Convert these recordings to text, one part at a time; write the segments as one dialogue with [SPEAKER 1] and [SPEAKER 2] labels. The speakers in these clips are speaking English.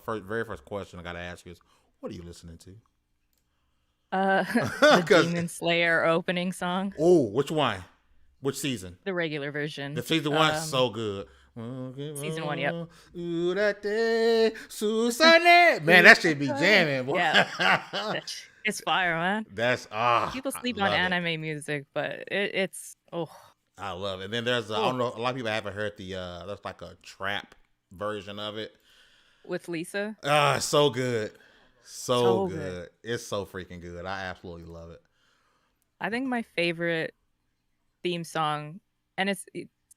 [SPEAKER 1] very first question I gotta ask you is, what are you listening to?
[SPEAKER 2] The Demon Slayer opening song,
[SPEAKER 1] Oh, which one? Which season?
[SPEAKER 2] the regular
[SPEAKER 1] The
[SPEAKER 2] version.
[SPEAKER 1] season one so good.
[SPEAKER 2] Season 1, yep.
[SPEAKER 1] Ooh, that day, Susanne. Man, that should be jamming, boy.
[SPEAKER 2] Yeah, it's fire, man.
[SPEAKER 1] That's
[SPEAKER 2] People
[SPEAKER 1] I
[SPEAKER 2] sleep on
[SPEAKER 1] love it.
[SPEAKER 2] anime music, but it's
[SPEAKER 1] I love it. And then there's I don't know, a lot of people haven't heard the there's like a trap version of it.
[SPEAKER 2] with Lisa.
[SPEAKER 1] So good. So
[SPEAKER 2] So good.
[SPEAKER 1] good. It's so freaking good. I absolutely love it.
[SPEAKER 2] I think my favorite theme song, and it's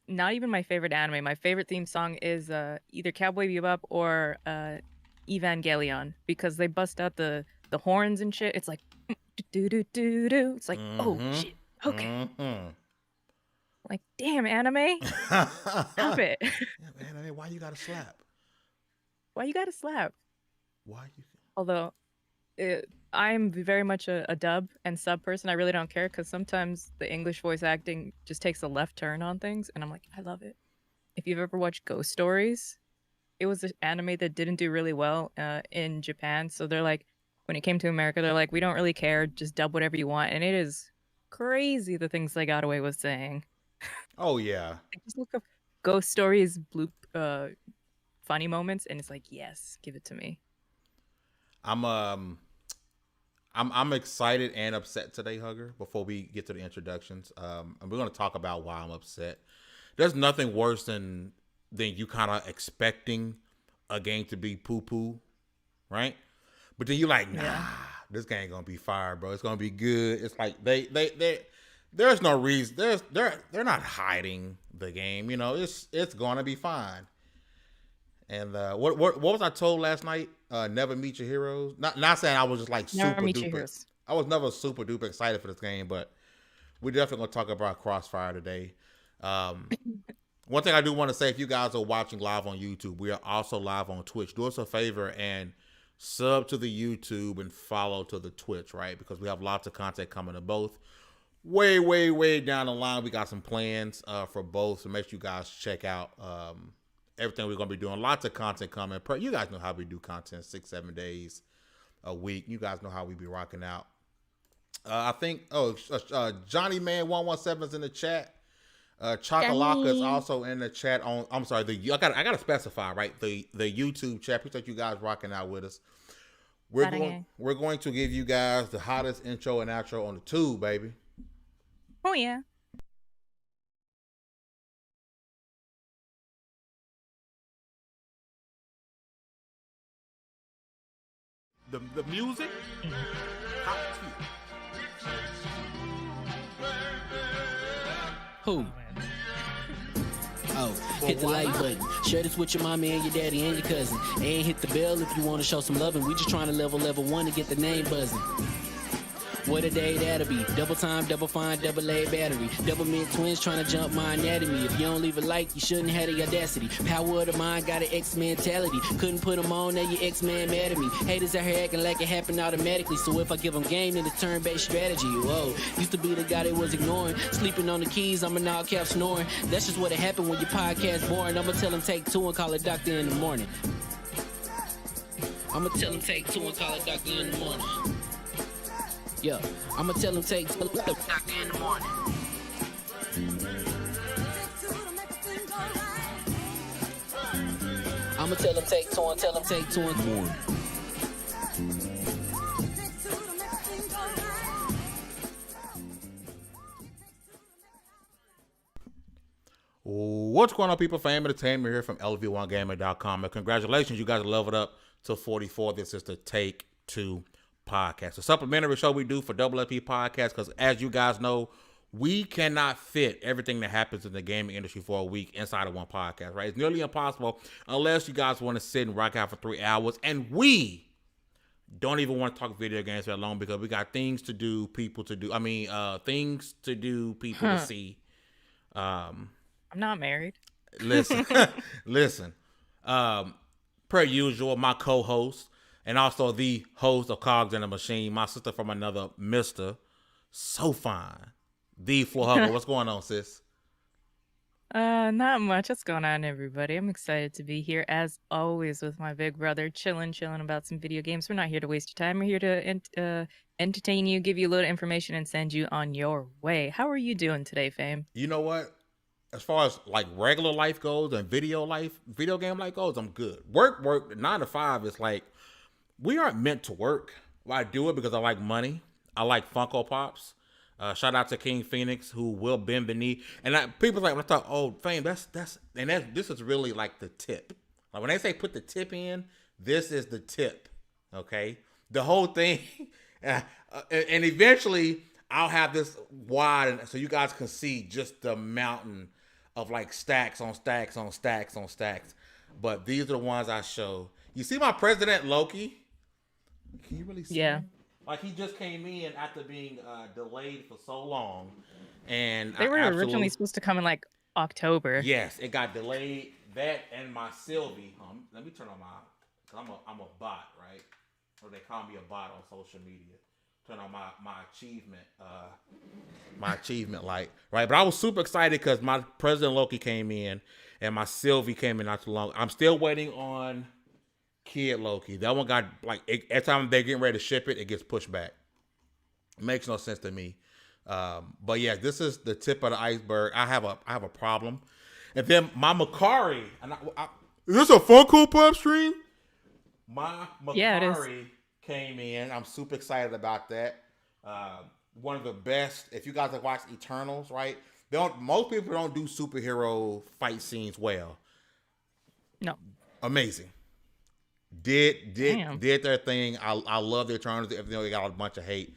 [SPEAKER 2] not even my favorite anime. My favorite theme song is either Cowboy Bebop or Evangelion, because they bust out the horns and shit. It's like do do do do. It's like, oh shit. Okay. Like, damn, anime. Stop it.
[SPEAKER 1] Yeah, man, why you gotta slap?
[SPEAKER 2] Why you gotta slap?
[SPEAKER 1] Why you?
[SPEAKER 2] Although I'm very much a dub and sub person. I really don't care, because sometimes the English voice acting just takes a left turn on things, and I'm like, I love it. If you've ever watched Ghost Stories, it was an anime that didn't do really well in Japan. So they're like, when it came to America, they're like, we don't really care. Just dub whatever you want. And it is crazy the things they got away with saying.
[SPEAKER 1] Oh yeah.
[SPEAKER 2] Like, just look up Ghost Stories bloop funny moments, and it's like, yes, give it to me.
[SPEAKER 1] I'm excited and upset today, Hugger. Before we get to the introductions, and we're gonna talk about why I'm upset. There's nothing worse than you kind of expecting a game to be poo poo, right? But then you're like, nah, this game gonna be fire, bro. It's gonna be good. It's like they there's no reason. They're not hiding the game. You know, it's gonna be fine. And what was I told last night? Never meet your heroes. Not saying I was just like
[SPEAKER 2] Never
[SPEAKER 1] super
[SPEAKER 2] meet your
[SPEAKER 1] duper.
[SPEAKER 2] heroes.
[SPEAKER 1] I was never super duper excited for this game, but we're definitely gonna talk about Crossfire today. One thing I do want to say, if you guys are watching live on YouTube, we are also live on Twitch. Do us a favor and sub to the YouTube and follow to the Twitch, right? Because we have lots of content coming to both. Way, way, way down the line, we got some plans for both, so make sure you guys check out everything we're going to be doing. Lots of content coming. You guys know how we do content 6-7 days a week. You guys know how we be rocking out. I think, Johnny Man 117 is in the chat. Chocolaka is also in the chat. I'm sorry, I gotta specify, right? The YouTube chat. Appreciate you guys rocking out with us. We're going to give you guys the hottest intro and outro on the tube, baby.
[SPEAKER 2] Oh yeah.
[SPEAKER 1] The music. Hot
[SPEAKER 3] Who? Oh, hit the like button. Share this with your mama and your daddy and your cousin. And hit the bell if you want to show some loving. We just trying to level 1 to get the name buzzing. What a day that'll be. Double time, double fine, double A battery. Double mid twins trying to jump my anatomy. If you don't leave a like, you shouldn't have the audacity. Power of the mind got an X mentality. Couldn't put them on, now your X-Man mad at me. Haters out here acting like it happened automatically. So if I give them game, then it's turn-based strategy. Whoa, used to be the guy they was ignoring. Sleeping on the keys, I'm an all cap snoring. That's just what happened when your podcast boring. I'ma tell them take 2 and call a doctor in the morning. I'ma tell them take 2 and call a doctor in the morning. Yeah, I'ma tell him take in the morning. I'ma tell him take 2 and tell him take 2 in the morning.
[SPEAKER 1] What's going on, people? Fam Entertainment here from LV1Gamer.com. And congratulations, you guys leveled up to 44. This is the Take 2 podcast, a supplementary show we do for Double FP Podcast, because as you guys know, we cannot fit everything that happens in the gaming industry for a week inside of one podcast, right? It's nearly impossible unless you guys want to sit and rock out for 3 hours, and we don't even want to talk video games that long because we got things to do, people to do. Things to do, people to see.
[SPEAKER 2] I'm not married.
[SPEAKER 1] Listen. Per usual, my co-host and also the host of Cogs in the Machine, my sister from another Mr. So fine. The Flo Hubble. What's going on, sis?
[SPEAKER 2] Not much. What's going on, everybody? I'm excited to be here as always with my big brother, chilling about some video games. We're not here to waste your time. We're here to entertain you, give you a little information, and send you on your way. How are you doing today, Fame?
[SPEAKER 1] You know what? As far as like regular life goes and video game life goes, I'm good. Work, 9 to 5 is like we aren't meant to work. Well, I do it because I like money. I like Funko Pops. Shout out to King Phoenix who will bend the knee. And people like when I talk, oh, Fame, this is really like the tip. Like when they say put the tip in, this is the tip. Okay, the whole thing, and eventually I'll have this wide, so you guys can see just the mountain of like stacks on stacks on stacks on stacks. But these are the ones I show. You see my President Loki? Can you really see him? Like he just came in after being delayed for so long, and
[SPEAKER 2] they were originally supposed to come in like October.
[SPEAKER 1] Yes, it got delayed. That and my Sylvie. Let me turn on cause I'm a bot, right? Or they call me a bot on social media. Turn on my achievement light, right? But I was super excited because my President Loki came in and my Sylvie came in not too long. I'm still waiting on Kid Loki. That one got like every time they're getting ready to ship it, it gets pushed back. It makes no sense to me. But yeah, this is the tip of the iceberg. I have a problem. And then my Macari, is this a Funko Pop stream? My Macari came in. I'm super excited about that. One of the best. If you guys have watched Eternals, right? Most people don't do superhero fight scenes well.
[SPEAKER 2] No.
[SPEAKER 1] Amazing. Did their thing. I love the Eternals, even though they got a bunch of hate.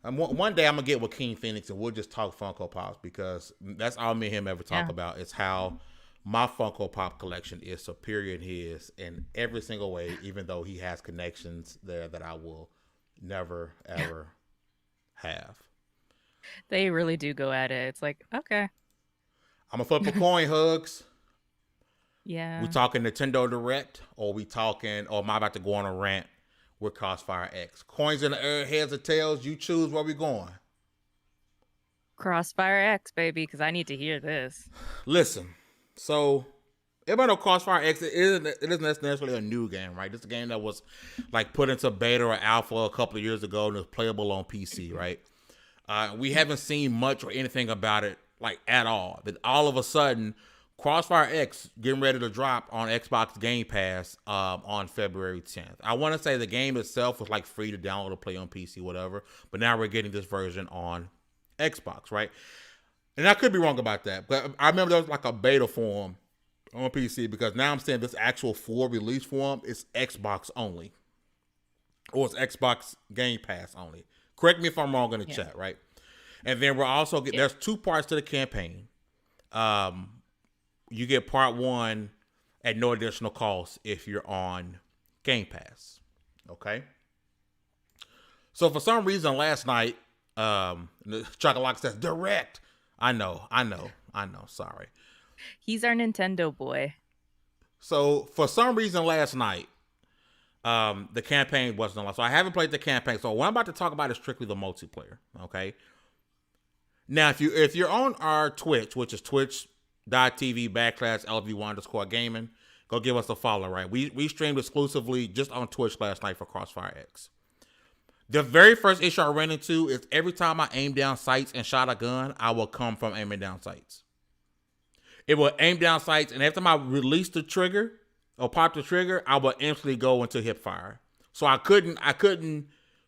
[SPEAKER 1] One day I'm gonna get with King Phoenix and we'll just talk Funko Pops because that's all me and him ever talk about. It's how my Funko Pop collection is superior in his in every single way, even though he has connections there that I will never ever have.
[SPEAKER 2] They really do go at it. It's like, okay,
[SPEAKER 1] I'm gonna flip a coin, Hugs.
[SPEAKER 2] Yeah.
[SPEAKER 1] We talking Nintendo Direct, or am I about to go on a rant with Crossfire X? Coins in the air, heads or tails, you choose where we going.
[SPEAKER 2] Crossfire X, baby, because I need to hear this.
[SPEAKER 1] Listen, so everybody know Crossfire X, it isn't necessarily a new game, right? This is a game that was like put into beta or alpha a couple of years ago and is playable on PC, right? We haven't seen much or anything about it like at all. Then all of a sudden, Crossfire X getting ready to drop on Xbox Game Pass on February 10th. I want to say the game itself was like free to download or play on PC, whatever. But now we're getting this version on Xbox, right? And I could be wrong about that. But I remember there was like a beta form on PC because now I'm saying this actual full release form is Xbox only. Or it's Xbox Game Pass only. Correct me if I'm wrong in the chat, right? And then we're also there's 2 parts to the campaign. You get part 1 at no additional cost if you're on Game Pass. Okay. So for some reason last night, Chocolate says direct. I know. Sorry.
[SPEAKER 2] He's our Nintendo boy.
[SPEAKER 1] So for some reason last night, the campaign wasn't allowed. So I haven't played the campaign. So what I'm about to talk about is strictly the multiplayer. Okay. Now, if you're on our Twitch, which is twitch.tv/LV1_gaming, go give us a follow, right? We streamed exclusively just on Twitch last night for Crossfire X. The very first issue I ran into is every time I aim down sights and shot a gun, I will come from aiming down sights. It will aim down sights, and every time I release the trigger or pop the trigger, I will instantly go into hip fire. So I couldn't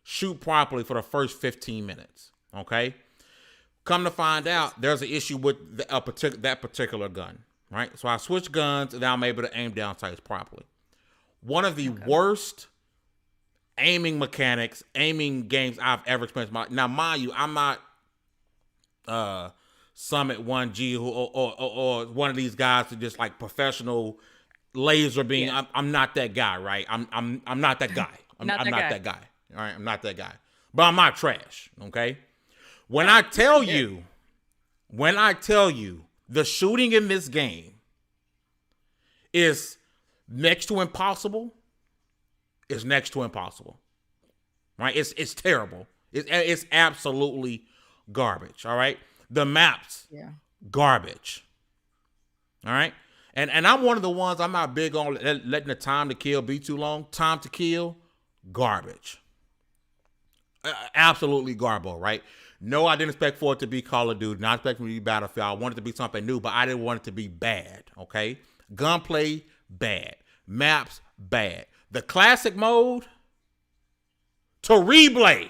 [SPEAKER 1] shoot properly for the first 15 minutes. Okay. Come to find out, there's an issue with that particular gun, right? So I switched guns, and now I'm able to aim down sights properly. One of the worst aiming games I've ever experienced. Now, mind you, I'm not Summit 1G or one of these guys who just like professional laser beam. Yeah. I'm not that guy, right? I'm not that guy. I'm not that guy. All right, I'm not that guy. But I'm not trash, okay? When I tell you, the shooting in this game is next to impossible, right? It's terrible. It's absolutely garbage. All right, the maps, garbage. All right. And I'm one of the ones, I'm not big on letting the time to kill be too long. Time to kill, garbage. Absolutely garbage, right? No, I didn't expect for it to be Call of Duty. Not expecting it to be Battlefield. I wanted it to be something new, but I didn't want it to be bad, okay? Gunplay, bad. Maps, bad. The classic mode, terrible.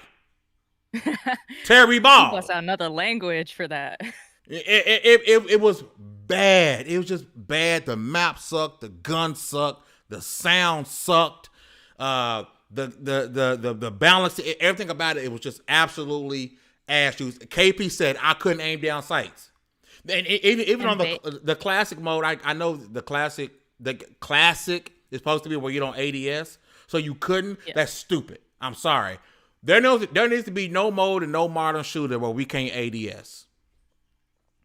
[SPEAKER 1] Terry Ball.
[SPEAKER 2] Bust out another language for that.
[SPEAKER 1] It was bad. It was just bad. The map sucked. The gun sucked. The sound sucked. The balance, everything about it, it was just absolutely ass juice. KP said I couldn't aim down sights. And even on the classic mode, I know the classic is supposed to be where you don't ADS, so you couldn't. Yeah. That's stupid. I'm sorry. There needs to be no mode and no modern shooter where we can't ADS.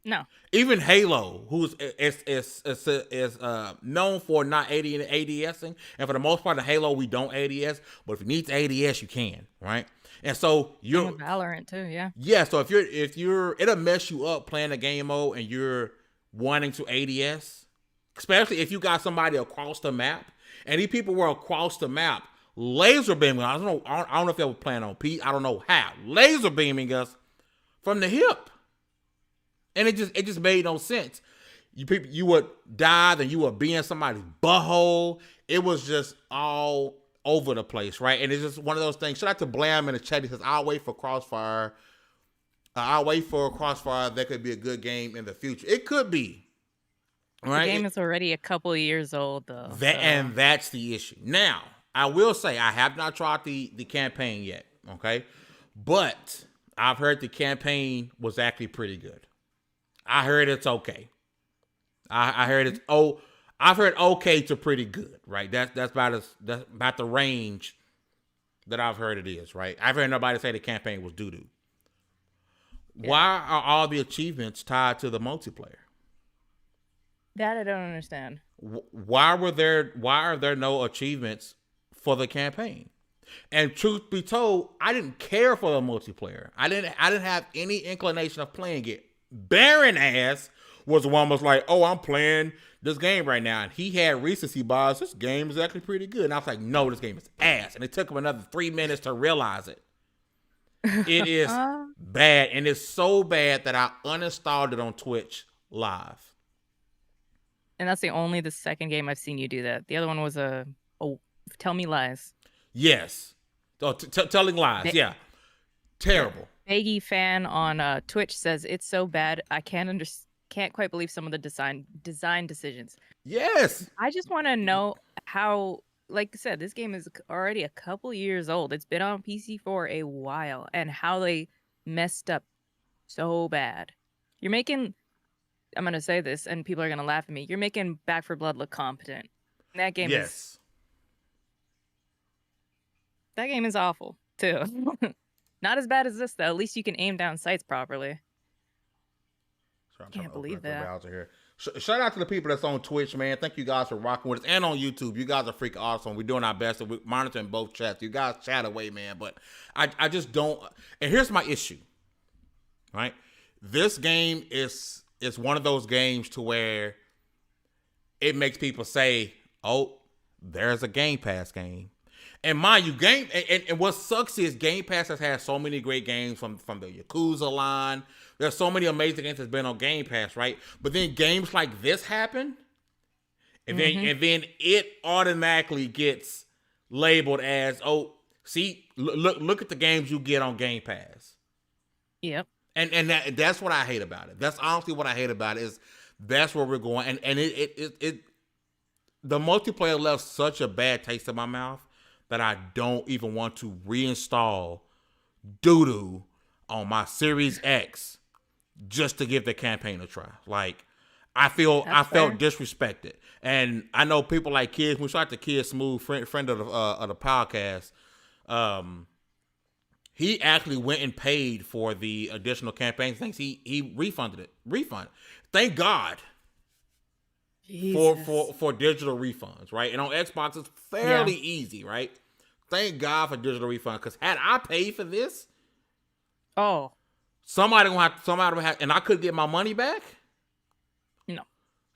[SPEAKER 2] No.
[SPEAKER 1] Even Halo, who's is known for not ADSing, and for the most part, in Halo we don't ADS. But if you need to ADS, you can, right? And so you're
[SPEAKER 2] Valorant too, yeah.
[SPEAKER 1] Yeah, so if you're it'll mess you up playing a game mode and you're wanting to ADS, especially if you got somebody across the map, and these people were across the map laser beaming. I don't know if they were playing on P. I don't know how laser beaming us from the hip. And it just made no sense. You would die, then you would be in somebody's butthole. It was just all over the place, right? And it's just one of those things. Shout out to Blam in the chat. He says, I'll wait for Crossfire. There could be a good game in the future. It could be. Right?
[SPEAKER 2] The game is already a couple of years old, though.
[SPEAKER 1] And that's the issue. Now, I will say, I have not tried the campaign yet, okay? But I've heard the campaign was actually pretty good. I heard it's okay. I've heard okay to pretty good, right? That's about the range that I've heard it is, right? I've heard nobody say the campaign was doo-doo. Yeah. Why are all the achievements tied to the multiplayer?
[SPEAKER 2] That I don't understand.
[SPEAKER 1] Why are there no achievements for the campaign? And truth be told, I didn't care for the multiplayer. I didn't have any inclination of playing it. Baron ass was the one was like, oh, I'm playing this game right now. And he had recency bias. This game is actually pretty good. And I was like, no, this game is ass. And it took him another 3 minutes to realize it. It is bad. And it's so bad that I uninstalled it on Twitch live.
[SPEAKER 2] And that's the second game I've seen you do that. The other one was Tell Me Lies.
[SPEAKER 1] Yes. Oh, telling lies. Yeah. Terrible.
[SPEAKER 2] Baggy fan on Twitch says it's so bad I can't quite believe some of the design decisions.
[SPEAKER 1] Yes.
[SPEAKER 2] I just want to know how, like I said, this game is already a couple years old. It's been on PC for a while, and how they messed up so bad. You're making, I'm gonna say this, and people are gonna laugh at me. You're making Back 4 Blood look competent. That game is awful too. Not as bad as this, though. At least you can aim down sights properly. Can't believe that.
[SPEAKER 1] Here. Shout out to the people that's on Twitch, man. Thank you guys for rocking with us. And on YouTube. You guys are freaking awesome. We're doing our best. We're monitoring both chats. You guys chat away, man. But I just don't. And here's my issue. Right? This game is one of those games to where it makes people say, oh, there's a Game Pass game. And mind you, and what sucks is Game Pass has had so many great games from the Yakuza line. There's so many amazing games that's been on Game Pass, right? But then games like this happen, and then it automatically gets labeled as, oh, see, look at the games you get on Game Pass.
[SPEAKER 2] Yep.
[SPEAKER 1] And that's what I hate about it. That's honestly what I hate about it, is that's where we're going. And it the multiplayer left such a bad taste in my mouth that I don't even want to reinstall doo-doo on my Series X just to give the campaign a try. Like, I felt disrespected. And I know people like Kids, we shout out to Kid Smooth, friend of the podcast. He actually went and paid for the additional campaign things. He refunded it. Thank God. For digital refunds, right? And on Xbox, it's fairly easy, right? Thank God for digital refunds, because had I paid for this, somebody would have, and I could get my money back.
[SPEAKER 2] No.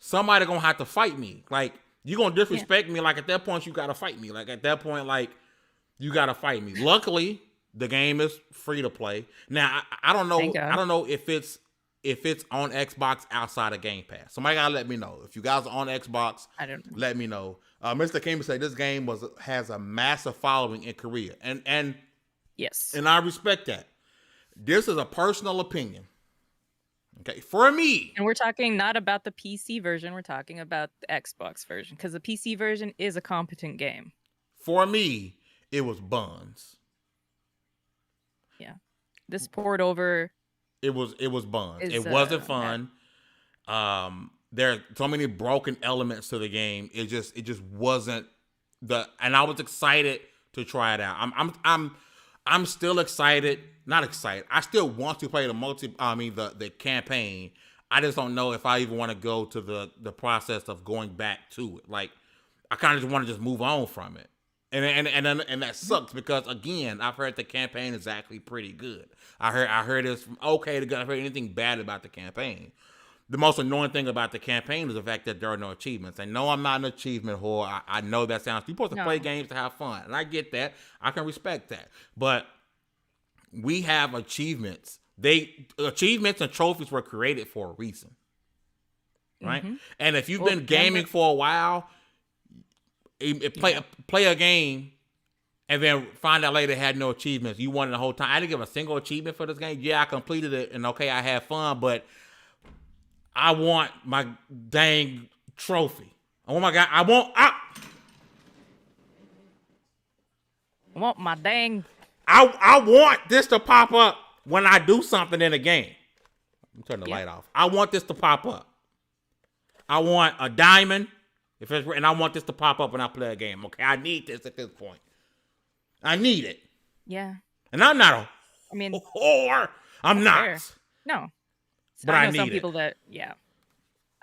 [SPEAKER 1] somebody gonna have to fight me. Like, you gonna disrespect me. Like, at that point, you gotta fight me. Like, at that point, like, you gotta fight me. Luckily, the game is free to play. Now, I don't know. I don't know if it's on Xbox outside of Game Pass. Somebody gotta let me know. If you guys are on Xbox,
[SPEAKER 2] I don't know.
[SPEAKER 1] Let me know. Mr. King said this game has a massive following in Korea, and
[SPEAKER 2] yes,
[SPEAKER 1] and I respect that. This is a personal opinion. Okay, for me.
[SPEAKER 2] And we're talking not about the PC version. We're talking about the Xbox version, because the PC version is a competent game.
[SPEAKER 1] For me, it was buns.
[SPEAKER 2] Yeah, this poured over.
[SPEAKER 1] It was buns. It wasn't fun. There are so many broken elements to the game. It just wasn't and I was excited to try it out. I'm still excited. Not excited. I still want to play the campaign. I just don't know if I even want to go to the process of going back to it. Like, I kind of just want to just move on from it. And that sucks because, again, I've heard the campaign is actually pretty good. I heard it's okay to good. I've heard anything bad about the campaign. The most annoying thing about the campaign is the fact that there are no achievements. I know I'm not an achievement whore. I know that sounds... You're supposed to play games to have fun. And I get that. I can respect that. But we have achievements. Achievements and trophies were created for a reason. Right? Mm-hmm. And if you've been gaming for a while... Play a game and then find out later it had no achievements. You won it the whole time. I didn't give a single achievement for this game. Yeah, I completed it and okay, I had fun, but I want my dang trophy. Oh my God, I want
[SPEAKER 2] my dang.
[SPEAKER 1] I want this to pop up when I do something in a game. I'm turning the light off. I want this to pop up. I want a diamond. And I want this to pop up when I play a game. Okay, I need this at this point. I need it.
[SPEAKER 2] Yeah.
[SPEAKER 1] And I'm not a whore. I'm not.
[SPEAKER 2] Fair. No.
[SPEAKER 1] But I
[SPEAKER 2] know
[SPEAKER 1] need
[SPEAKER 2] some people that,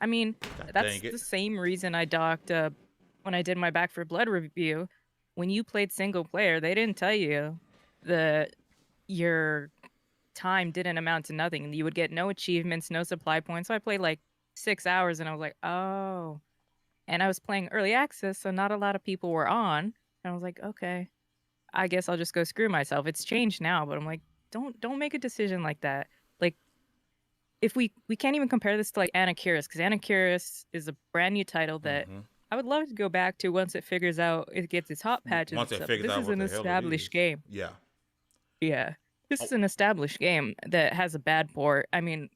[SPEAKER 2] I mean, that's the same reason I docked when I did my Back 4 Blood review. When you played single player, they didn't tell you that your time didn't amount to nothing. You would get no achievements, no supply points. So I played like 6 hours and I was like, oh. And I was playing early access, so not a lot of people were on. And I was like, okay, I guess I'll just go screw myself. It's changed now, but I'm like, don't make a decision like that. Like, if we can't even compare this to like Anakyris, because Anakyris is a brand new title that I would love to go back to once it figures out, it gets its hot patches.
[SPEAKER 1] Once it figures
[SPEAKER 2] this
[SPEAKER 1] out
[SPEAKER 2] is
[SPEAKER 1] what
[SPEAKER 2] an
[SPEAKER 1] the hell
[SPEAKER 2] established game.
[SPEAKER 1] Yeah.
[SPEAKER 2] Yeah. This is an established game that has a bad port. I mean,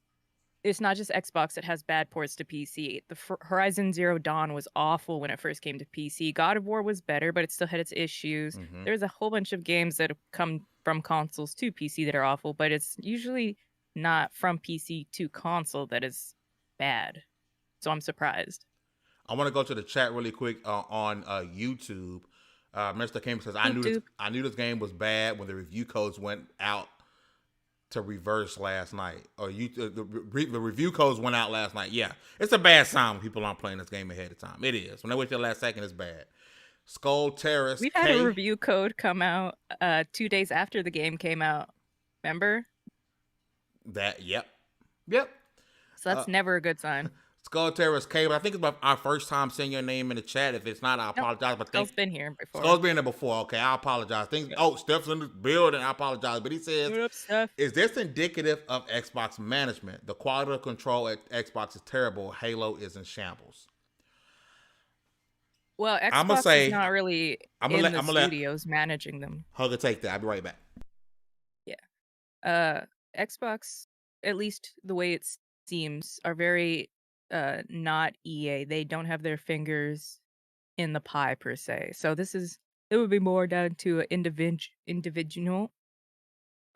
[SPEAKER 2] it's not just Xbox that has bad ports to PC. The Horizon Zero Dawn was awful when it first came to PC. God of War was better, but it still had its issues. There's a whole bunch of games that have come from consoles to PC that are awful, but it's usually not from PC to console that is bad. So I'm surprised.
[SPEAKER 1] I want to go to the chat really quick on YouTube. Mr. Kim says, I knew this game was bad when the review codes went out to reverse last night, or the review codes went out last night. Yeah, it's a bad sign when people aren't playing this game ahead of time. It is. When they wait till the last second, it's bad. Skull Terrace.
[SPEAKER 2] We've had a review code come out 2 days after the game came out. Remember?
[SPEAKER 1] Yep.
[SPEAKER 2] So that's never a good sign.
[SPEAKER 1] Skull Terrace K, but I think it's our first time seeing your name in the chat. If it's not, I apologize. But
[SPEAKER 2] Skull's been here before.
[SPEAKER 1] Skull's been there before. Okay, I apologize. Steph's in the building. I apologize. But he says, is this indicative of Xbox management? The quality of control at Xbox is terrible. Halo is in shambles.
[SPEAKER 2] Well, Xbox is not really studios managing them.
[SPEAKER 1] Hugger, take that. I'll be right back.
[SPEAKER 2] Yeah. Xbox, at least the way it seems, are very not EA. They don't have their fingers in the pie per se. So it would be more down to individual.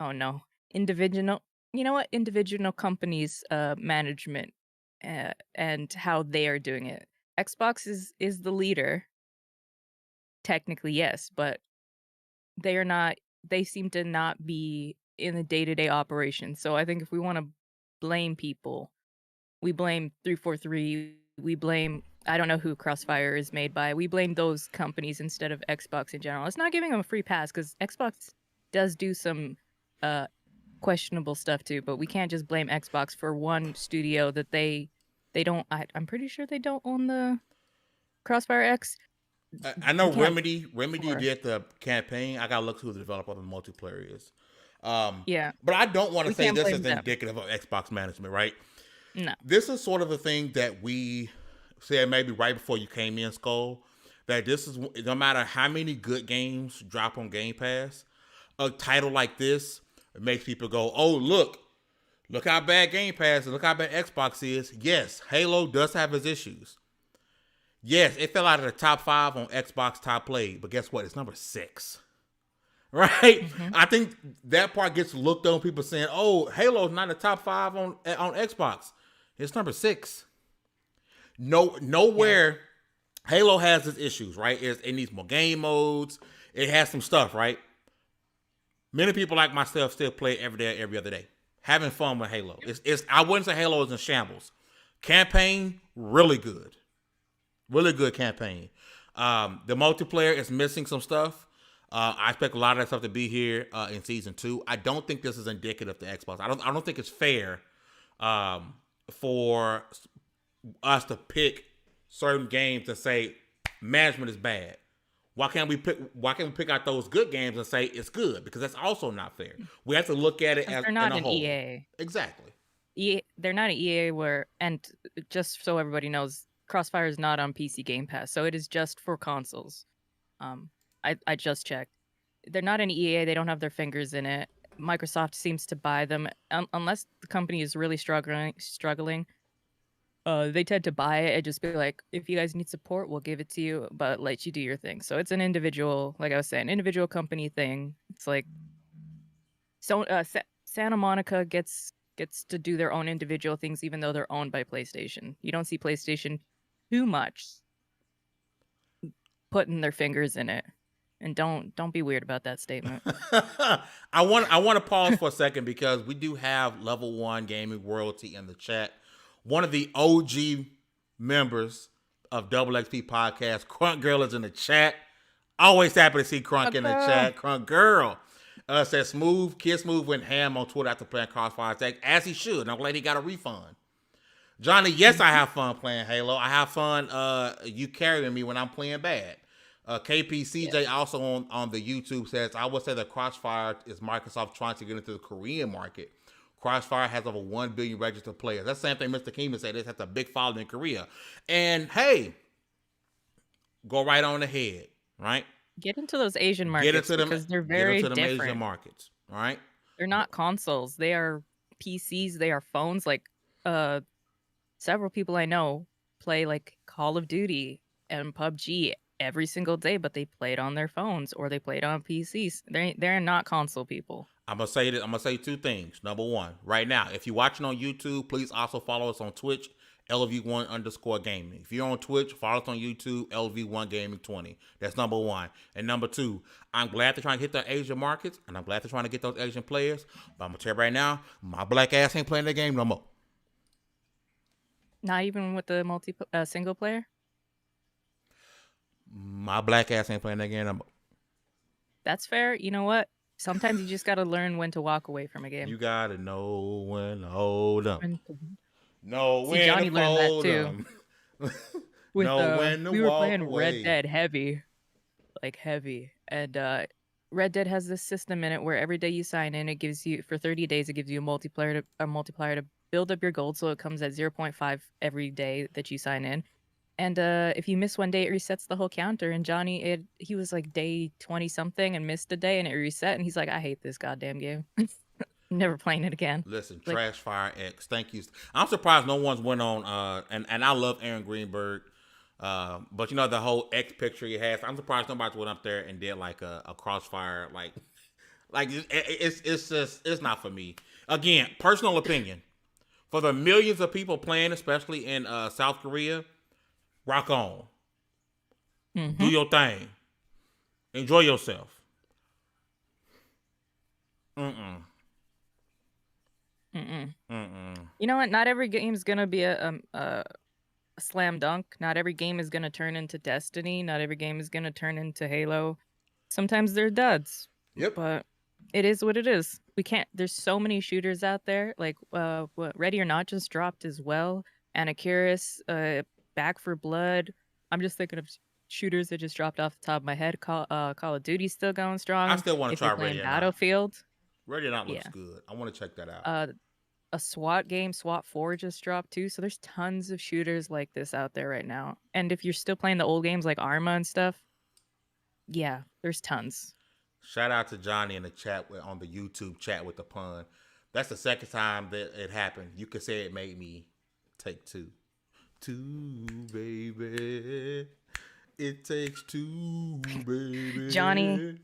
[SPEAKER 2] Oh no, individual. You know what? Individual companies' management and how they are doing it. Xbox is the leader. Technically, yes, but they are not. They seem to not be in the day-to-day operation. So I think if we want to blame people, we blame 343. We blame, I don't know who Crossfire is made by. We blame those companies instead of Xbox in general. It's not giving them a free pass because Xbox does do some questionable stuff too. But we can't just blame Xbox for one studio that they they don't. I'm pretty sure they don't own the Crossfire X.
[SPEAKER 1] I know
[SPEAKER 2] You can't
[SPEAKER 1] Remedy
[SPEAKER 2] for.
[SPEAKER 1] did the campaign. I gotta look who the developer of the multiplayer is.
[SPEAKER 2] Yeah,
[SPEAKER 1] But I don't want to
[SPEAKER 2] we
[SPEAKER 1] say
[SPEAKER 2] can't
[SPEAKER 1] this
[SPEAKER 2] blame
[SPEAKER 1] is
[SPEAKER 2] them.
[SPEAKER 1] indicative of Xbox management, right?
[SPEAKER 2] No.
[SPEAKER 1] This is sort of a thing that we said maybe right before you came in, Skull, that this is no matter how many good games drop on Game Pass, a title like this makes people go, oh, look how bad Game Pass and look how bad Xbox is. Yes, Halo does have its issues. Yes, it fell out of the top 5 on Xbox top played, but guess what? It's number 6. Right?
[SPEAKER 2] Mm-hmm.
[SPEAKER 1] I think that part gets looked on. People saying, "Oh, Halo's not the top 5 on Xbox. It's number 6." Nowhere. Halo has its issues, right? It needs more game modes. It has some stuff, right? Many people like myself still play it every day, every other day, having fun with Halo. It's I wouldn't say Halo is in shambles. Campaign really good. Really good campaign. The multiplayer is missing some stuff. I expect a lot of that stuff to be here in season 2. I don't think this is indicative to Xbox. I don't think it's fair for us to pick certain games and say management is bad. Why can't we pick out those good games and say it's good? Because that's also not fair. We have to look at it as
[SPEAKER 2] they're not
[SPEAKER 1] in a
[SPEAKER 2] an
[SPEAKER 1] whole.
[SPEAKER 2] EA.
[SPEAKER 1] Exactly.
[SPEAKER 2] They're not an EA where, and just so everybody knows, Crossfire is not on PC Game Pass, so it is just for consoles. I just checked. They're not an EA. They don't have their fingers in it. Microsoft seems to buy them unless the company is really struggling. They tend to buy it and just be like, if you guys need support, we'll give it to you, but let you do your thing. So it's an individual, like I was saying, individual company thing. It's like, so Santa Monica gets to do their own individual things, even though they're owned by PlayStation. You don't see PlayStation too much putting their fingers in it. And don't be weird about that statement.
[SPEAKER 1] I want to pause for a second because we do have Level 1 Gaming Royalty in the chat. One of the OG members of Double XP Podcast, Crunk Girl, is in the chat. Always happy to see Crunk in the chat. Crunk Girl says Kid Smooth went ham on Twitter after playing Crossfire, as he should. I'm glad he got a refund. Johnny, yes, I have fun playing Halo. I have fun you carrying me when I'm playing bad. KPCJ also on the YouTube says, I would say that Crossfire is Microsoft trying to get into the Korean market. Crossfire has over 1 billion registered players. That's the same thing Mr. Keeman said. It has a big following in Korea. And hey, go right on ahead, right?
[SPEAKER 2] Get into those Asian markets because they're very different.
[SPEAKER 1] Asian markets, all right?
[SPEAKER 2] They're not consoles. They are PCs. They are phones. Like several people I know play like Call of Duty and PUBG every single day, but they play it on their phones or they play it on PCs. They're not console people.
[SPEAKER 1] I'm gonna say 2 things. Number 1, right now, if you're watching on YouTube, please also follow us on Twitch, LV1_gaming. If you're on Twitch, follow us on YouTube, LV1gaming20. That's number 1. And number 2, I'm glad they're trying to hit the Asian markets, and I'm glad they're trying to get those Asian players. But I'm gonna tell you right now, my black ass ain't playing the game no more.
[SPEAKER 2] Not even with the single player?
[SPEAKER 1] My black ass ain't playing that game no more.
[SPEAKER 2] That's fair. You know what? Sometimes you just gotta learn when to walk away from a game.
[SPEAKER 1] You gotta know when to hold them.
[SPEAKER 2] See, Johnny learned that too. We were playing Red Dead heavy. And Red Dead has this system in it where every day you sign in, it gives you, for 30 days, it gives you a multiplier to build up your gold, so it comes at 0.5 every day that you sign in. And if you miss one day, it resets the whole counter. And Johnny, he was like day 20 something and missed a day, and it reset. And he's like, I hate this goddamn game. Never playing it again.
[SPEAKER 1] Listen, Trash Fire X, thank you. I'm surprised no one's went on. And I love Aaron Greenberg, but you know the whole X picture he has. I'm surprised nobody's went up there and did like a Crossfire like it's not for me. Again, personal opinion. For the millions of people playing, especially in South Korea. Rock on. Mm-hmm. Do your thing. Enjoy yourself.
[SPEAKER 2] You know what? Not every game is gonna be a slam dunk. Not every game is gonna turn into Destiny. Not every game is gonna turn into Halo. Sometimes they're duds.
[SPEAKER 1] Yep.
[SPEAKER 2] But it is what it is. We can't. There's so many shooters out there. Like Ready or Not just dropped as well. Anakiris, Back for Blood. I'm just thinking of shooters that just dropped off the top of my head. Call of Duty's still going
[SPEAKER 1] I
[SPEAKER 2] strong.
[SPEAKER 1] still want to
[SPEAKER 2] If you're
[SPEAKER 1] try
[SPEAKER 2] playing
[SPEAKER 1] Ready or Not.
[SPEAKER 2] Battlefield,
[SPEAKER 1] Ready or Not looks
[SPEAKER 2] yeah.
[SPEAKER 1] good. I want to check that out.
[SPEAKER 2] A SWAT game, SWAT 4 just dropped too. So there's tons of shooters like this out there right now. And if you're still playing the old games like Arma and stuff, yeah, there's tons.
[SPEAKER 1] Shout out to Johnny in the chat on the YouTube chat with the pun. That's the second time that it happened. You could say it made me take two. Two, baby. It takes two, baby.
[SPEAKER 2] Johnny.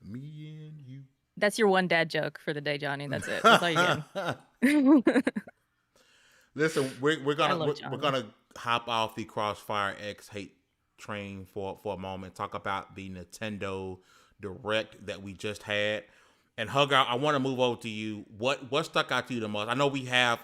[SPEAKER 1] Me and you.
[SPEAKER 2] That's your one dad joke for the day, Johnny. That's it. That's all you get.
[SPEAKER 1] Listen, we're gonna hop off the Crossfire X hate train for a moment. Talk about the Nintendo Direct that we just had. And Hug, I want to move over to you. What stuck out to you the most? I know we have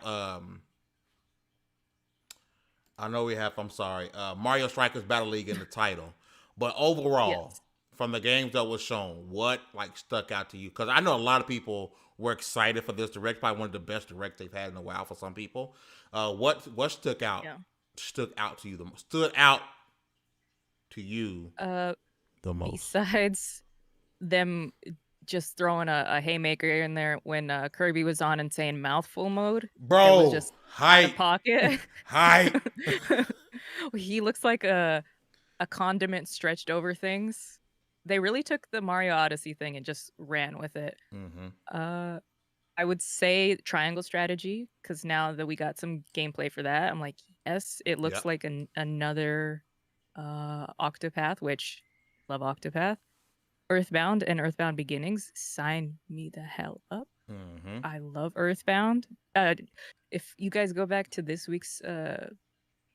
[SPEAKER 1] Mario Strikers Battle League in the title, but overall, yes, from the games that was shown, what stuck out to you? Because I know a lot of people were excited for this direct, probably one of the best directs they've had in a while for some people. What stuck out? Yeah. Stood out to you the most? The most?
[SPEAKER 2] Besides them just throwing a haymaker in there when Kirby was on Insane Mouthful mode,
[SPEAKER 1] bro,
[SPEAKER 2] it was just out of pocket.
[SPEAKER 1] Hype.
[SPEAKER 2] He looks like a condiment stretched over things. They really took the Mario Odyssey thing and just ran with it.
[SPEAKER 1] Mm-hmm.
[SPEAKER 2] I would say triangle strategy, because now that we got some gameplay for that, I'm like, yes, it looks like another Octopath, which love Octopath. Earthbound and Earthbound Beginnings, sign me the hell up.
[SPEAKER 1] Mm-hmm.
[SPEAKER 2] I love Earthbound. If you guys go back to this week's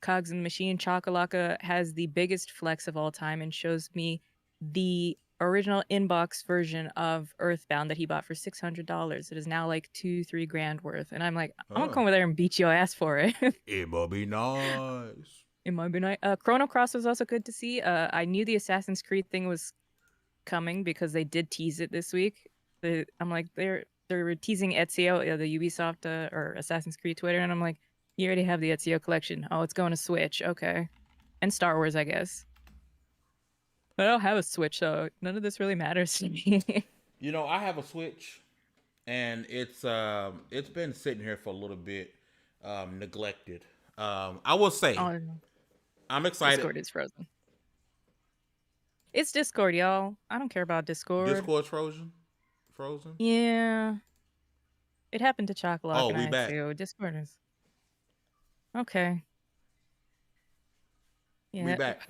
[SPEAKER 2] Cogs in the Machine, Chakalaka has the biggest flex of all time and shows me the original inbox version of Earthbound that he bought for $600. It is now like $2-3 grand worth. And I'm like, I'm gonna come over there and beat your ass for it.
[SPEAKER 1] It might be nice.
[SPEAKER 2] It might be nice. Chrono Cross was also good to see. I knew the Assassin's Creed thing was coming because they did tease it this week. I'm like, they're teasing Ezio, the Ubisoft or Assassin's Creed Twitter, and I'm like, you already have the Ezio collection. Oh, it's going to Switch. Okay. And Star Wars, I guess. But I don't have a Switch, so none of this really matters to me.
[SPEAKER 1] You know, I have a Switch, and it's been sitting here for a little bit, neglected. I will say, I'm excited.
[SPEAKER 2] Discord is frozen. It's Discord, y'all. I don't care about Discord.
[SPEAKER 1] Discord's frozen? Frozen?
[SPEAKER 2] Yeah. It happened to Chocolate.
[SPEAKER 1] Oh, we back.
[SPEAKER 2] Too. Discord is... Okay. Yeah.
[SPEAKER 1] We back.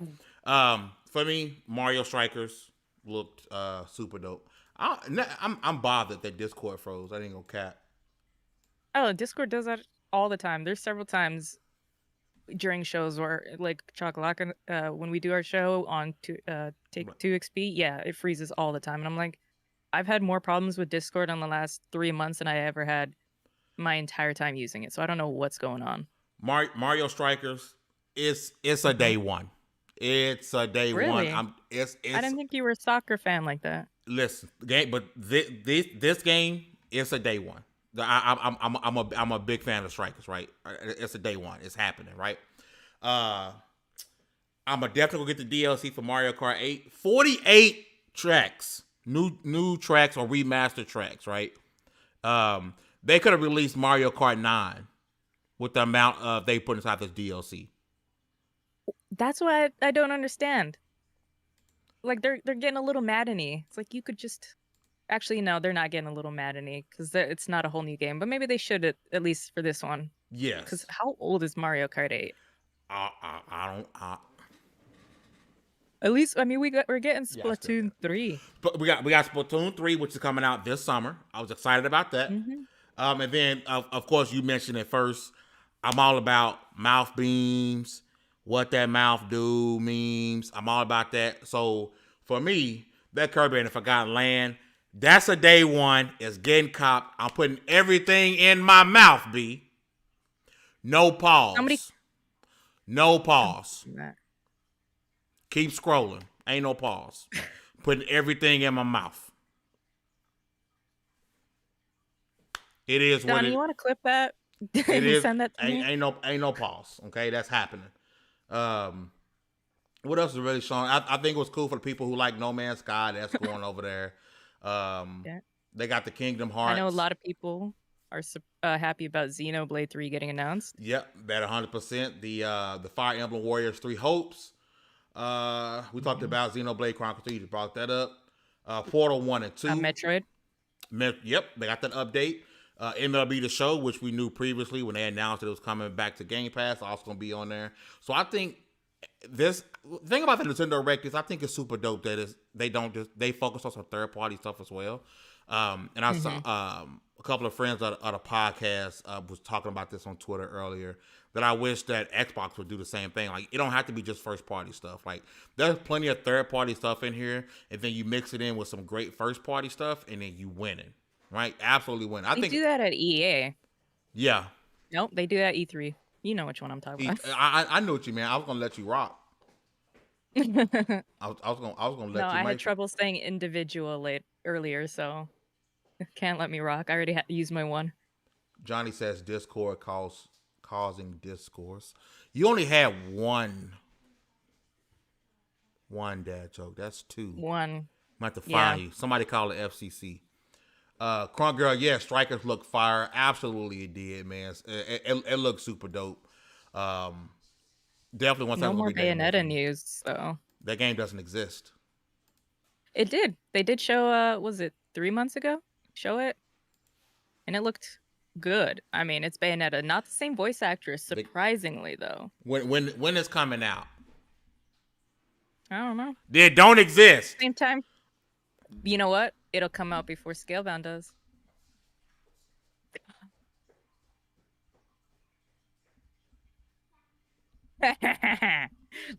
[SPEAKER 1] For me, Mario Strikers looked super dope. I'm bothered that Discord froze. I ain't gonna cap.
[SPEAKER 2] Oh, Discord does that all the time. There's several times during shows where, like Chocolate, when we do our show on Take 2 XP, yeah, it freezes all the time. And I'm like, I've had more problems with Discord in the last 3 months than I ever had my entire time using it. So I don't know what's going on.
[SPEAKER 1] Mario Strikers, it's a day one. It's a day
[SPEAKER 2] really?
[SPEAKER 1] one. I
[SPEAKER 2] didn't think you were a soccer fan like that.
[SPEAKER 1] Listen, this game is a day one. I'm a big fan of Strikers, right? It's a day one. It's happening, right? I'm definitely gonna get the DLC for Mario Kart 8. 48 tracks, new tracks or remastered tracks, right? They could have released Mario Kart 9 with the amount they put inside this DLC.
[SPEAKER 2] That's what I don't understand. Like they're getting a little Madden-y. It's like you could just... Actually, no, they're not getting a little Madden-y because it's not a whole new game. But maybe they should at least for this one.
[SPEAKER 1] Yes.
[SPEAKER 2] Because how old is Mario Kart 8? At least, I mean, we're getting Splatoon 3.
[SPEAKER 1] But we got Splatoon 3, which is coming out this summer. I was excited about that.
[SPEAKER 2] Mm-hmm.
[SPEAKER 1] And then, of course, you mentioned it first. I'm all about mouth beams, what that mouth do means. I'm all about that. So for me, that Kirby and the Forgotten Land, that's a day one. It's getting copped. I'm putting everything in my mouth, B. No pause. No pause. Keep scrolling. Ain't no pause. Putting everything in my mouth. It is
[SPEAKER 2] Donnie,
[SPEAKER 1] what it...
[SPEAKER 2] you want to clip that?
[SPEAKER 1] It is.
[SPEAKER 2] Send that to me.
[SPEAKER 1] Ain't no pause. Okay, that's happening. What else is really showing? I think it was cool for the people who like No Man's Sky. That's going over there.
[SPEAKER 2] Yeah.
[SPEAKER 1] They got the Kingdom Hearts.
[SPEAKER 2] I know a lot of people are happy about Xenoblade 3 getting announced.
[SPEAKER 1] Yep, that 100%. The Fire Emblem Warriors 3 Hopes. We talked about Xenoblade Chronicles 3. You just brought that up. Portal 1 and 2.
[SPEAKER 2] Metroid.
[SPEAKER 1] Yep, they got that update. MLB The Show, which we knew previously when they announced that it was coming back to Game Pass, also going to be on there. So I think this thing about the Nintendo Direct is I think it's super dope that they focus on some third party stuff as well. And I saw a couple of friends on a podcast was talking about this on Twitter earlier, that I wish that Xbox would do the same thing. Like, it don't have to be just first party stuff. Like, there's plenty of third party stuff in here, and then you mix it in with some great first party stuff, and then you winning. Right? Absolutely winning.
[SPEAKER 2] They do that at EA.
[SPEAKER 1] Yeah.
[SPEAKER 2] Nope, they do that at E3. You know which one I'm talking about.
[SPEAKER 1] I know what you mean. I was gonna let you rock. I was gonna let you.
[SPEAKER 2] No, I had trouble saying individual earlier, so can't let me rock. I already had to use my one.
[SPEAKER 1] Johnny says Discord causing discourse. You only had one dad joke. That's two.
[SPEAKER 2] One.
[SPEAKER 1] I'm have to find you. Somebody call the FCC. Crunk Girl, yeah, Strikers look fire. Absolutely, it did, man. It looked super dope. Definitely once
[SPEAKER 2] no more Bayonetta news, so
[SPEAKER 1] that game doesn't exist.
[SPEAKER 2] It did. They did show. Was it 3 months ago? Show it, and it looked good. I mean, it's Bayonetta, not the same voice actress, surprisingly though.
[SPEAKER 1] When it's coming out?
[SPEAKER 2] I don't know.
[SPEAKER 1] They don't exist.
[SPEAKER 2] Same time. You know what? It'll come out before Scalebound does.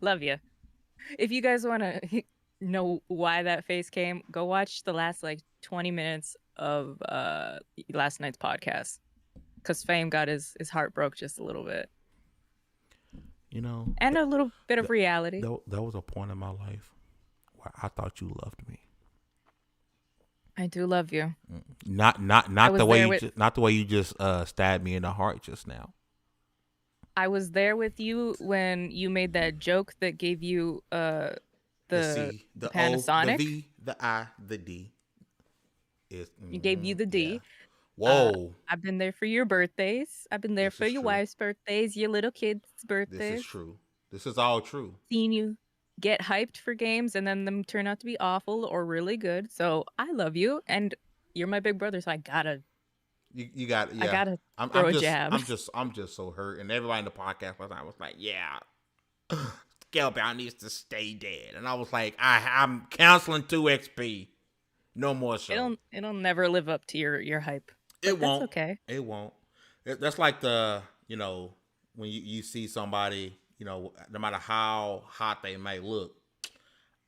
[SPEAKER 2] Love you. If you guys want to know why that face came, go watch the last 20 minutes of last night's podcast, because Fame got his heart broke just a little bit.
[SPEAKER 1] You know,
[SPEAKER 2] and a little bit of reality.
[SPEAKER 1] There was a point in my life where I thought you loved me.
[SPEAKER 2] I do love you.
[SPEAKER 1] Not the way you just stabbed me in the heart just now.
[SPEAKER 2] I was there with you when you made that joke that gave you the Panasonic.
[SPEAKER 1] O, the V, the I, the D.
[SPEAKER 2] You gave you the D.
[SPEAKER 1] Yeah. Whoa.
[SPEAKER 2] I've been there for your birthdays. I've been there for your wife's birthdays, your little kids' birthdays.
[SPEAKER 1] This is true. This is all true.
[SPEAKER 2] Seen you get hyped for games and then them turn out to be awful or really good. So I love you, and you're my big brother, so I gotta.
[SPEAKER 1] You got. Yeah.
[SPEAKER 2] I gotta throw a jab.
[SPEAKER 1] I'm just so hurt, and everybody in the podcast last night was like, "Yeah, Scalebound needs to stay dead," and I was like, "I'm canceling 2XP, no more show."
[SPEAKER 2] It'll never live up to your hype.
[SPEAKER 1] It won't.
[SPEAKER 2] That's okay.
[SPEAKER 1] It won't. That's like when you see somebody, no matter how hot they may look,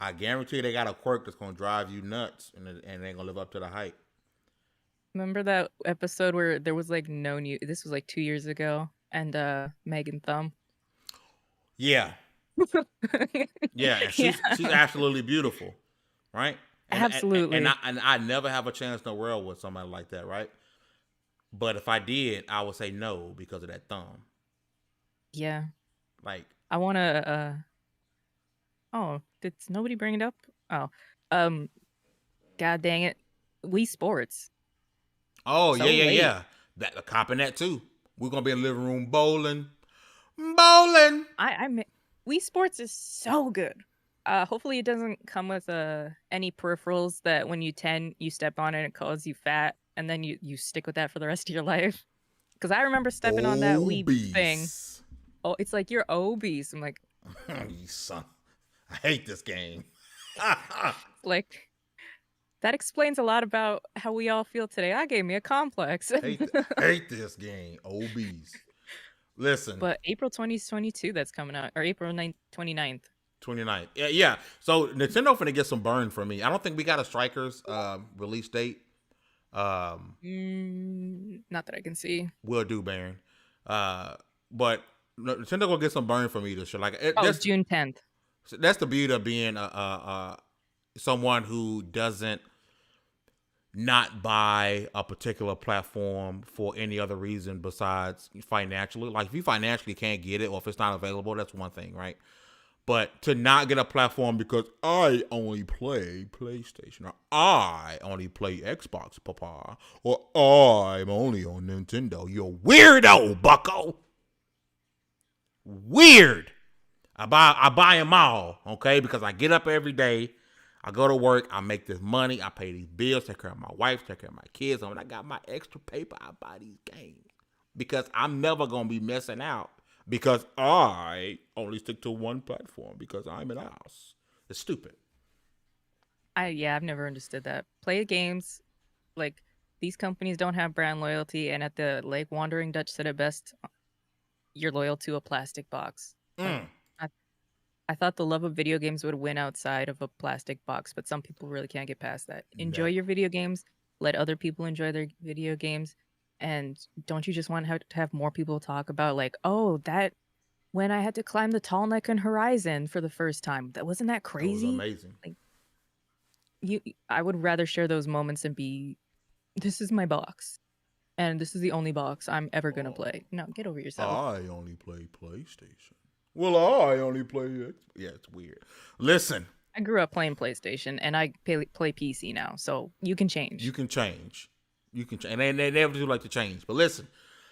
[SPEAKER 1] I guarantee they got a quirk that's gonna drive you nuts, and they ain't gonna live up to the hype.
[SPEAKER 2] Remember that episode where there was no new? This was 2 years ago, and Megan Thumb.
[SPEAKER 1] Yeah. Yeah, and she's absolutely beautiful, right?
[SPEAKER 2] Absolutely.
[SPEAKER 1] And I never have a chance in the world with somebody like that, right? But if I did, I would say no because of that thumb.
[SPEAKER 2] Yeah.
[SPEAKER 1] I
[SPEAKER 2] want to. Oh, did nobody bring it up? Oh, God dang it, Wii Sports.
[SPEAKER 1] Oh, so yeah. That copping that too. We're gonna be in the living room bowling. I
[SPEAKER 2] Wii Sports is so good. Hopefully it doesn't come with any peripherals that when you step on it, it calls you fat, and then you stick with that for the rest of your life. Because I remember stepping on that Wii thing. Oh, it's like you're obese. I'm like,
[SPEAKER 1] you son, I hate this game.
[SPEAKER 2] That explains a lot about how we all feel today. That gave me a complex.
[SPEAKER 1] hate this game, obese. Listen.
[SPEAKER 2] But April 2022, that's coming out, or April 29th.
[SPEAKER 1] 29th. Yeah. So Nintendo finna get some burn from me. I don't think we got a Strikers release date.
[SPEAKER 2] Not that I can see.
[SPEAKER 1] Will do, Baron. But Nintendo gonna get some burn from me this year.
[SPEAKER 2] June 10th.
[SPEAKER 1] That's the beauty of being someone who doesn't not buy a particular platform for any other reason besides financially. Like if you financially can't get it or if it's not available, that's one thing, right? But to not get a platform because I only play PlayStation or I only play Xbox, Papa, or I'm only on Nintendo, you're weirdo, bucko. Weird. I buy them all, okay? Because I get up every day, I go to work, I make this money, I pay these bills, take care of my wife, take care of my kids. And when I got my extra paper, I buy these games. Because I'm never going to be missing out. Because I only stick to one platform because I'm an ass. It's stupid.
[SPEAKER 2] I've never understood that. Play games, like these companies don't have brand loyalty, and at the Lake Wandering Dutch said it best, you're loyal to a plastic box. I thought the love of video games would win outside of a plastic box, but some people really can't get past that. Enjoy your video games, let other people enjoy their video games. And don't you just want to have more people talk about like, oh, that when I had to climb the Tall Neck and Horizon for the first time, wasn't that crazy?
[SPEAKER 1] That was amazing.
[SPEAKER 2] Like, I would rather share those moments and be, this is my box, and this is the only box I'm ever gonna play. No, get over yourself.
[SPEAKER 1] I only play PlayStation. Well, I only play Xbox. Yeah, it's weird. Listen,
[SPEAKER 2] I grew up playing PlayStation, and I play PC now, so you can change.
[SPEAKER 1] You can change. And they never do like to change. But listen,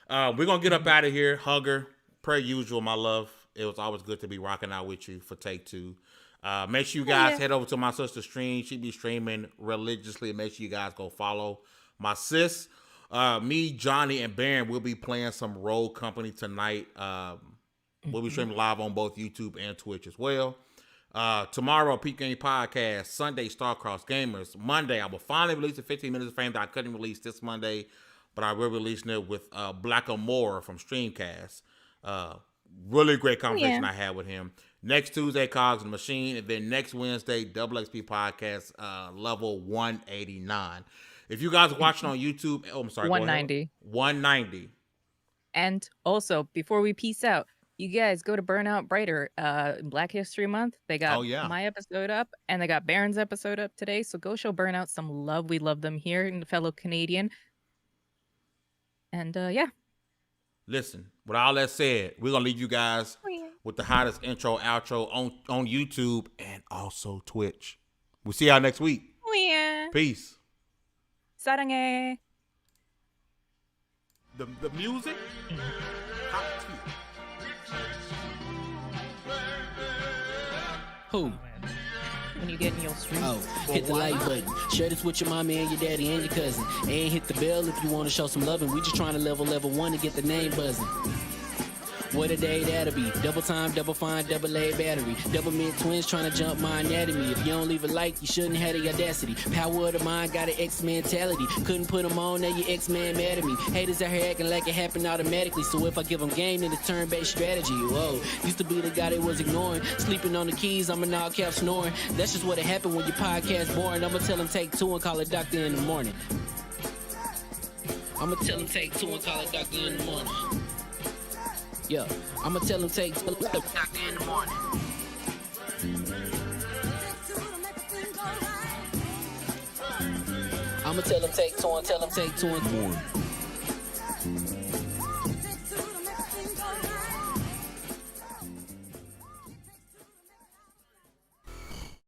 [SPEAKER 1] we're going to get up out of here. Hugger, per usual, my love. It was always good to be rocking out with you for Take Two. Make sure you guys head over to my sister's stream. She be streaming religiously. Make sure you guys go follow my sis. Me, Johnny, and Baron will be playing some Rogue Company tonight. We'll be streaming live on both YouTube and Twitch as well. Tomorrow, Peak Game Podcast. Sunday, Starcross Gamers. Monday, I will finally release the 15 minutes of fame that I couldn't release this Monday, but I will release it with Black Amora from Streamcast. Really great conversation I had with him. Next Tuesday, Cogs and Machine, and then next Wednesday, Double XP Podcast, level 189. If you guys are watching on YouTube, I'm sorry,
[SPEAKER 2] 190.
[SPEAKER 1] 190.
[SPEAKER 2] And also, before we peace out, you guys go to Burnout Brighter, Black History Month. They got my episode up, and they got Baron's episode up today. So go show Burnout some love. We love them here, and fellow Canadian. And
[SPEAKER 1] listen, with all that said, we're gonna leave you guys with the hottest intro, outro on YouTube and also Twitch. We'll see y'all next week. Peace.
[SPEAKER 2] 사랑해.
[SPEAKER 1] The music.
[SPEAKER 3] Who?
[SPEAKER 2] When you get in your stream.
[SPEAKER 3] Oh, hit the like button. Share this with your mommy and your daddy and your cousin. And hit the bell if you want to show some loving. We just trying to level 1 to get the name buzzing. What a day that'll be. Double time, double fine, double A battery. Double mid twins trying to jump my anatomy. If you don't leave a like, you shouldn't have the audacity. Power of the mind got an X mentality. Couldn't put them on, now your X-Man mad at me. Haters out here acting like it happened automatically. So if I give them game, then it's turn-based strategy. Whoa, used to be the guy that was ignoring. Sleeping on the keys, I'm an all-cap snoring. That's just what happened when your podcast boring. I'ma tell them take 2 and call a doctor in the morning. I'ma tell them take 2 and call a doctor in the morning. Yeah, I'ma tell him take doctor in the morning. I'ma tell him take 2 and tell him take 2 in the morning.